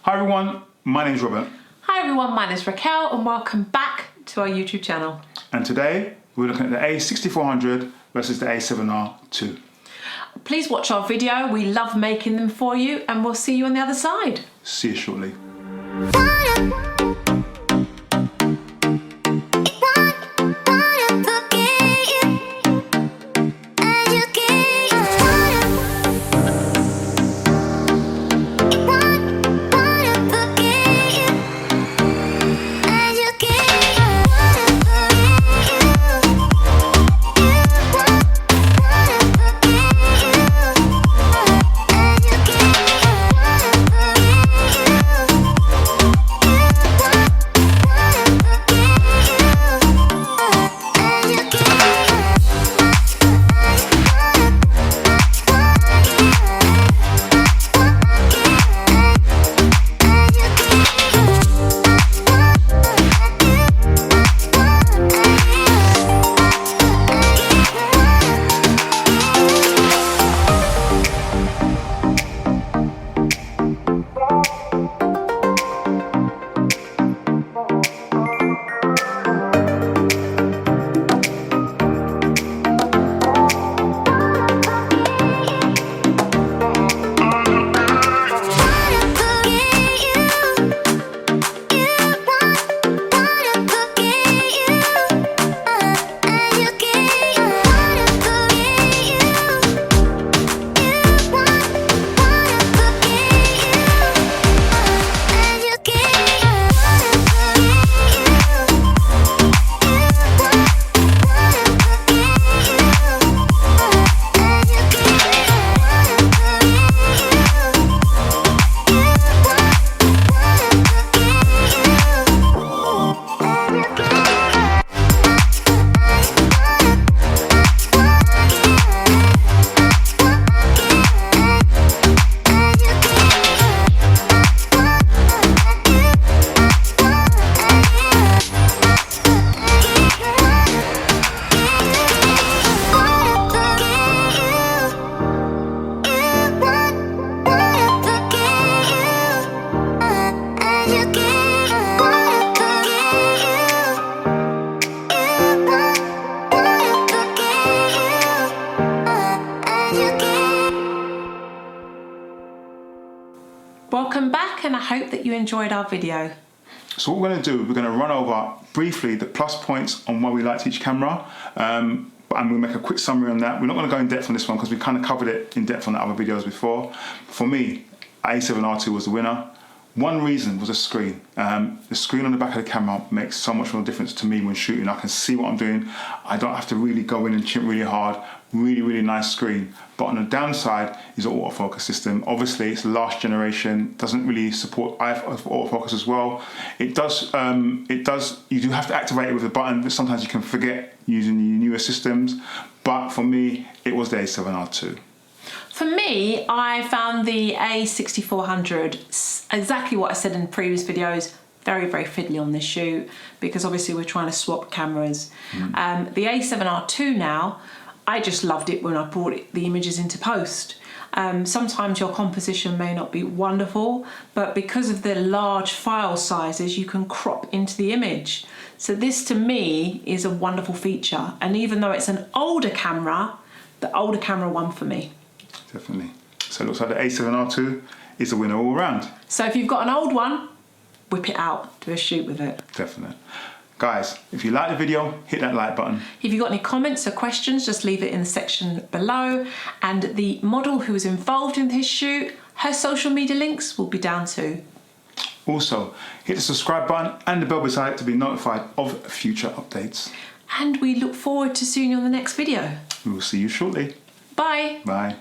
Hi everyone, my name is Robert. Hi everyone, my name is Raquel and welcome back to our YouTube channel. And today we're looking at the A6400 versus the A7R2. Please watch our video, we love making them for you and we'll see you on the other side. See you shortly. Welcome back and I hope that you enjoyed our video. So what we're going to do, we're going to run over briefly the plus points on why we liked each camera, and we'll make a quick summary on that. We're not going to go in depth on this one because we kind of covered it in depth on the other videos before. For me, A7R2 was the winner. One reason was the screen. The screen on the back of the camera makes so much more difference to me when shooting. I can see what I'm doing. I don't have to really go in and chimp really hard. Really nice screen. But on the downside is the autofocus system. Obviously it's the last generation, doesn't really support autofocus as well. It does, you do have to activate it with a button, but sometimes you can forget using the newer systems. But for me, it was the A7R2. For me, I found the A6400 exactly what I said in previous videos, very fiddly on this shoot because obviously we're trying to swap cameras. The A7R2 now, I just loved it when I brought the images into post. Sometimes your composition may not be wonderful, but because of the large file sizes, you can crop into the image. So this to me is a wonderful feature. And even though it's an older camera, the older camera won for me. Definitely. So it looks like the A7R2 is the winner all around. So if you've got an old one, whip it out, do a shoot with it. Definitely. Guys, if you like the video, hit that like button. If you've got any comments or questions, just leave it in the section below. And the model who was involved in this shoot, her social media links will be down too. Also, hit the subscribe button and the bell beside it to be notified of future updates. And we look forward to seeing you on the next video. We will see you shortly. Bye. Bye.